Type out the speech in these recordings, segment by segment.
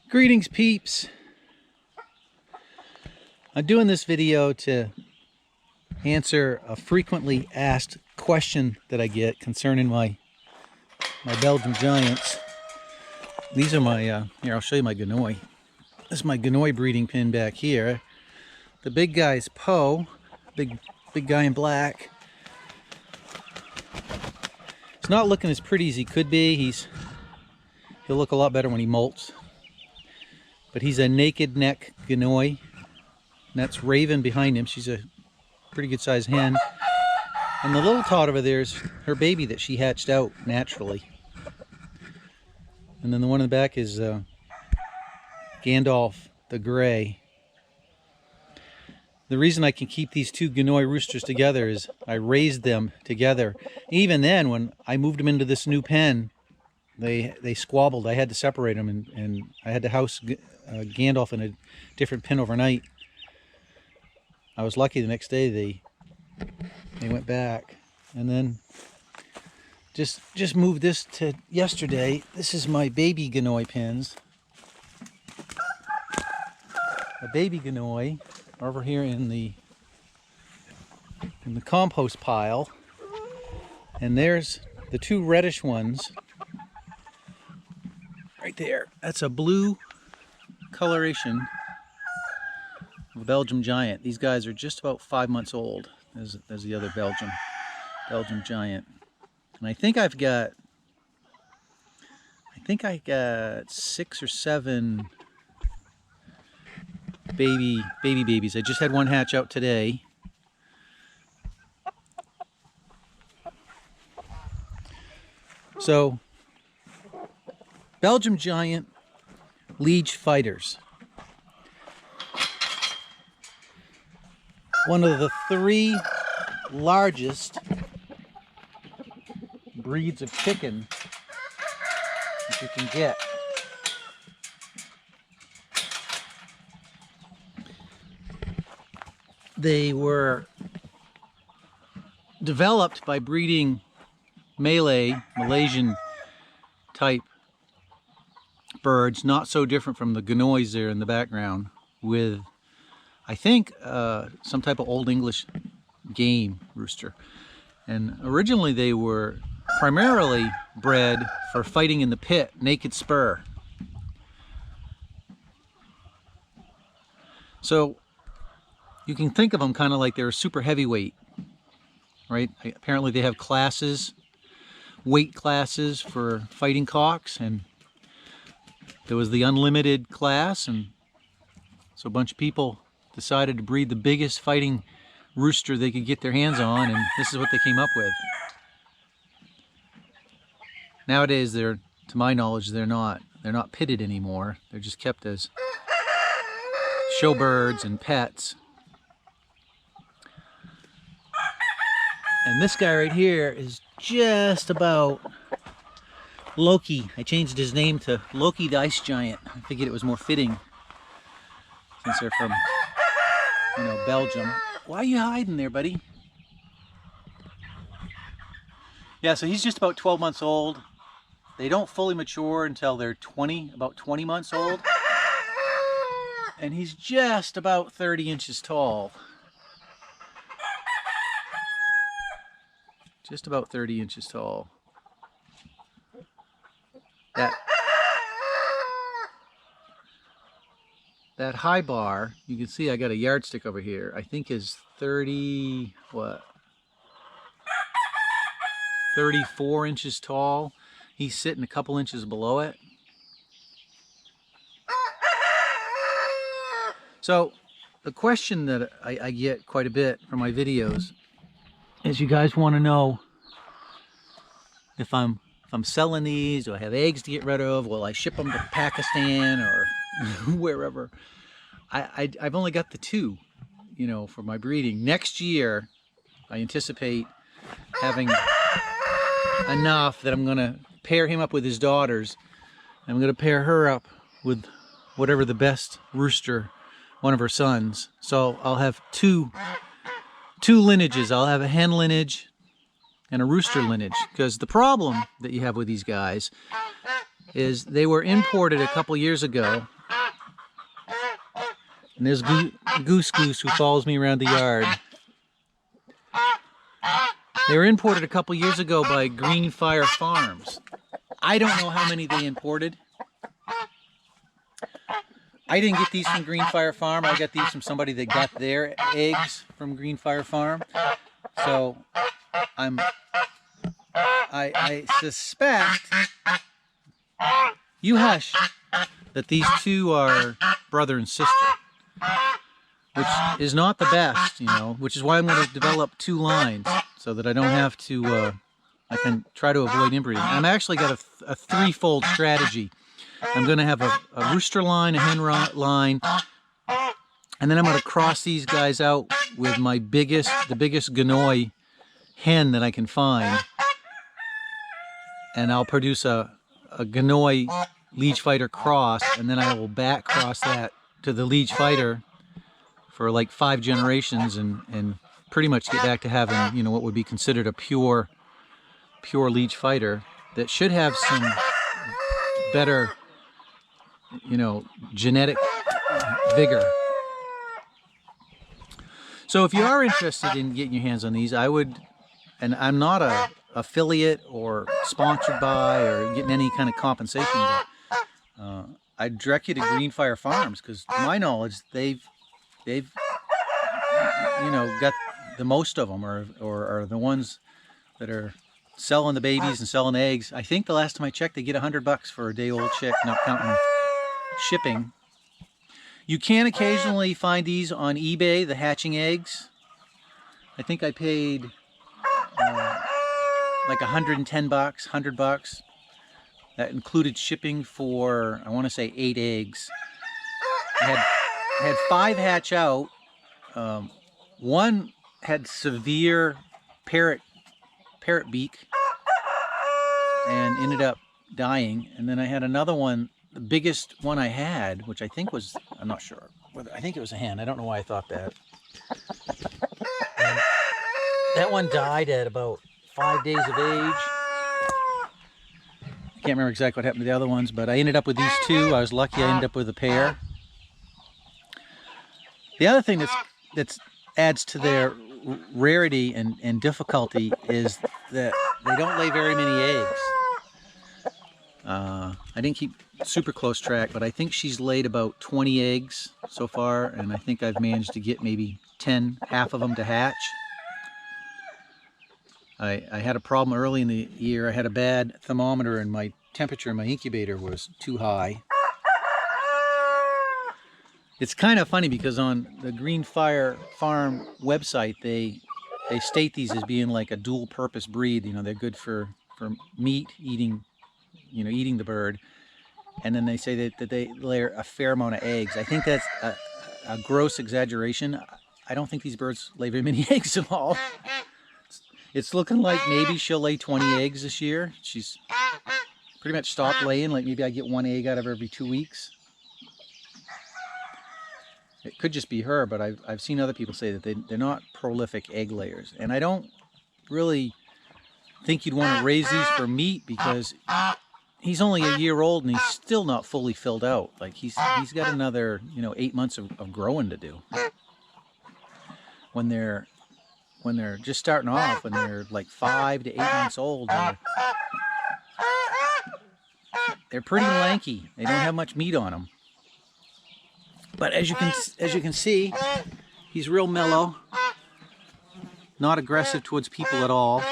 Greetings, peeps. I'm doing this video to answer a frequently asked question that I get concerning my Belgian Giants. These are my, here, I'll show you my Ganoi. This is my Ganoi breeding pin back here. The big guy's Poe, big guy in black. He's not looking as pretty as he could be. He'll look a lot better when he molts. But he's a naked neck Ganoi. And that's Raven behind him. She's a pretty good sized hen. And the little tot over there is her baby that she hatched out naturally. And then the one in the back is Gandalf the Gray. The reason I can keep these two Ganoi roosters together is I raised them together. Even then, when I moved them into this new pen, they squabbled. I had to separate them, and I had to house Gandalf in a different pen overnight. I was lucky the next day they went back. And then just moved this to yesterday. This is my baby Ganoi pins. A baby Ganoi over here in the compost pile. And there's the two reddish ones right there. That's a blue coloration of a Belgium Giant. These guys are just about 5 months old as the other Belgium Giant. And I think I got 6 or 7 babies. I just had one hatch out today. So, Belgium Giant Liege fighters. One of the 3 largest breeds of chicken that you can get. They were developed by breeding Malaysian type birds, not so different from the Ganois there in the background, with I think some type of Old English game rooster. And originally they were primarily bred for fighting in the pit, naked spur. So you can think of them kind of like they're super heavyweight, right? Apparently they have classes, weight classes for fighting cocks, and there was the unlimited class, and so a bunch of people decided to breed the biggest fighting rooster they could get their hands on, and this is what they came up with. Nowadays, to my knowledge, they're not pitted anymore. They're just kept as show birds and pets. And this guy right here is just about Loki. I changed his name to Loki the Ice Giant. I figured it was more fitting since they're from, Belgium. Why are you hiding there, buddy? Yeah, so he's just about 12 months old. They don't fully mature until they're about 20 months old. And he's just about 30 inches tall. Just about 30 inches tall. That high bar, you can see I got a yardstick over here, I think is 34 inches tall. He's sitting a couple inches below it. So the question that I get quite a bit from my videos is you guys want to know if I'm selling these, do I have eggs to get rid of, will I ship them to Pakistan or wherever. I've only got the 2, for my breeding. Next year, I anticipate having enough that I'm going to pair him up with his daughters. I'm going to pair her up with whatever the best rooster, one of her sons. So I'll have two lineages. I'll have a hen lineage and a rooster lineage, because the problem that you have with these guys is they were imported a couple years ago And there's Goose who follows me around the yard. They were imported a couple years ago by Greenfire Farms. I don't know how many they imported. I didn't get these from Greenfire Farm. I got these from somebody that got their eggs from Greenfire Farm. So I suspect, you hush, that these two are brother and sister, which is not the best, you know, which is why I'm going to develop 2 lines so that I don't have to, I can try to avoid inbreeding. I'm actually got a 3-fold strategy. I'm going to have a rooster line, a hen line, and then I'm going to cross these guys out with the biggest Ganoi hen that I can find, and I'll produce a Ganoi Liege fighter cross, and then I will back cross that to the Liege fighter for like 5 generations, and pretty much get back to having, you know, what would be considered a pure Liege fighter that should have some better, you know, genetic vigor. So if you are interested in getting your hands on these, I would, and I'm not a affiliate or sponsored by or getting any kind of compensation, but I'd direct you to Greenfire Farms, because to my knowledge they've you know, got the most of them, or are the ones that are selling the babies and selling eggs. I think the last time I checked, they get $100 for a day-old chick, not counting shipping. You can occasionally find these on eBay, the hatching eggs. I think I paid like $110, $100. That included shipping for, I want to say, 8 eggs. I had 5 hatch out. One had severe parrot beak and ended up dying, and then I had another one, the biggest one I had, which I think was, I'm not sure, I think it was a hen. I don't know why I thought that. And that one died at about 5 days of age. I can't remember exactly what happened to the other ones, but I ended up with these 2. I was lucky I ended up with a pair. The other thing that's adds to their rarity and difficulty is that they don't lay very many eggs. I didn't keep super close track, but I think she's laid about 20 eggs so far, and I think I've managed to get maybe 10, half of them to hatch. I had a problem early in the year. I had a bad thermometer, and my temperature in my incubator was too high. It's kind of funny because on the Greenfire Farm website, they state these as being like a dual-purpose breed. You know, they're good for meat eating, you know, eating the bird, and then they say that they lay a fair amount of eggs. I think that's a gross exaggeration. I don't think these birds lay very many eggs at all. It's looking like maybe she'll lay 20 eggs this year. She's pretty much stopped laying. Like maybe I get 1 egg out of her every 2 weeks. It could just be her, but I've seen other people say that they're not prolific egg layers. And I don't really think you'd want to raise these for meat, because he's only a year old and he's still not fully filled out. Like he's got another, you know, 8 months of growing to do. When they're just starting off, when they're like 5 to 8 months old, they're pretty lanky. They don't have much meat on them. But as you can see, he's real mellow, not aggressive towards people at all.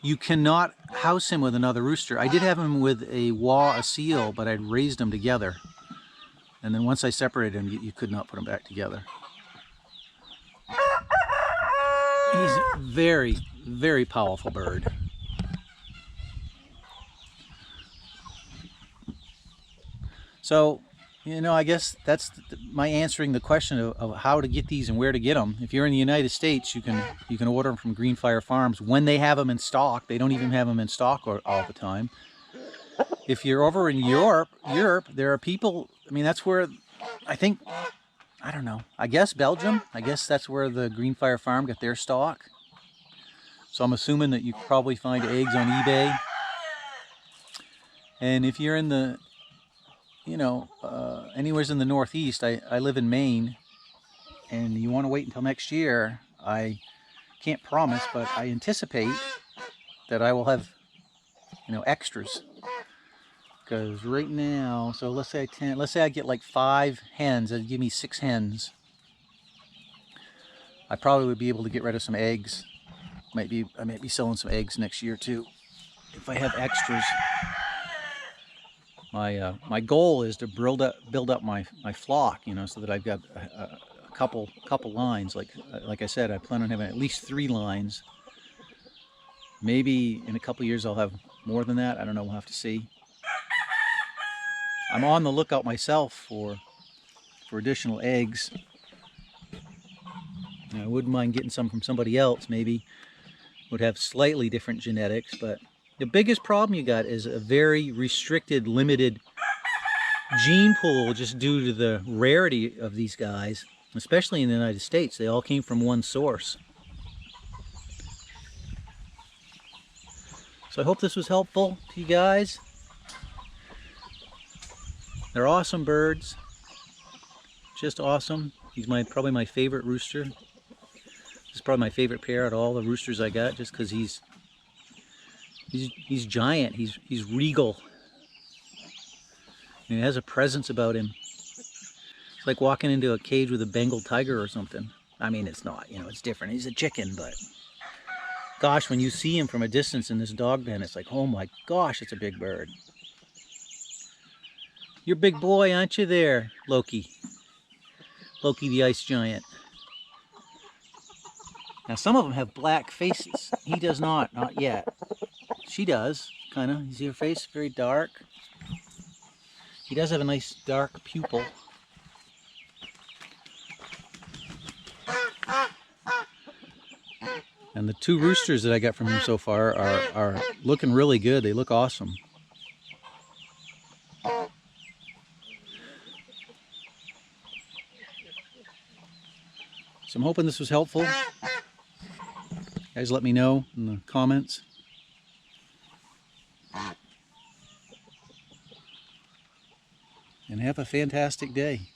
You cannot house him with another rooster. I did have him with a seal, but I'd raised them together. And then once I separated him, you could not put them back together. He's a very, very powerful bird. So, you know, I guess that's my answering the question of how to get these and where to get them. If you're in the United States, you can order them from Greenfire Farms when they have them in stock. They don't even have them in stock all the time. If you're over in Europe, there are people, I mean, that's where, I think, I don't know, I guess Belgium, I guess that's where the Greenfire Farm got their stock. So I'm assuming that you probably find eggs on eBay. And if you're in the you know, anywhere's in the Northeast, I live in Maine, and you want to wait until next year, I can't promise, but I anticipate that I will have, you know, extras. Because right now, so let's say I get like 5 hens, that'd give me 6 hens. I probably would be able to get rid of some eggs. I might be selling some eggs next year too, if I have extras. My goal is to build up my flock, you know, so that I've got a couple lines. Like I said, I plan on having at least 3 lines. Maybe in a couple years I'll have more than that. I don't know. We'll have to see. I'm on the lookout myself for additional eggs. And I wouldn't mind getting some from somebody else. Maybe would have slightly different genetics, but the biggest problem you got is a very restricted, limited gene pool, just due to the rarity of these guys, especially in the United States. They all came from one source. So I hope this was helpful to you guys. They're awesome birds, just awesome. He's probably my favorite rooster. This is probably my favorite pair out of all the roosters I got, just because he's giant. He's regal. And he has a presence about him. It's like walking into a cage with a Bengal tiger or something. I mean, it's not, you know, it's different. He's a chicken, but gosh, when you see him from a distance in this dog pen, it's like, oh my gosh, it's a big bird. You're a big boy, aren't you there, Loki? Loki the ice giant. Now, some of them have black faces. He does not yet. She does, kind of. You see her face? Very dark. He does have a nice dark pupil. And the 2 roosters that I got from him so far are looking really good. They look awesome. So I'm hoping this was helpful. Guys, let me know in the comments. And have a fantastic day.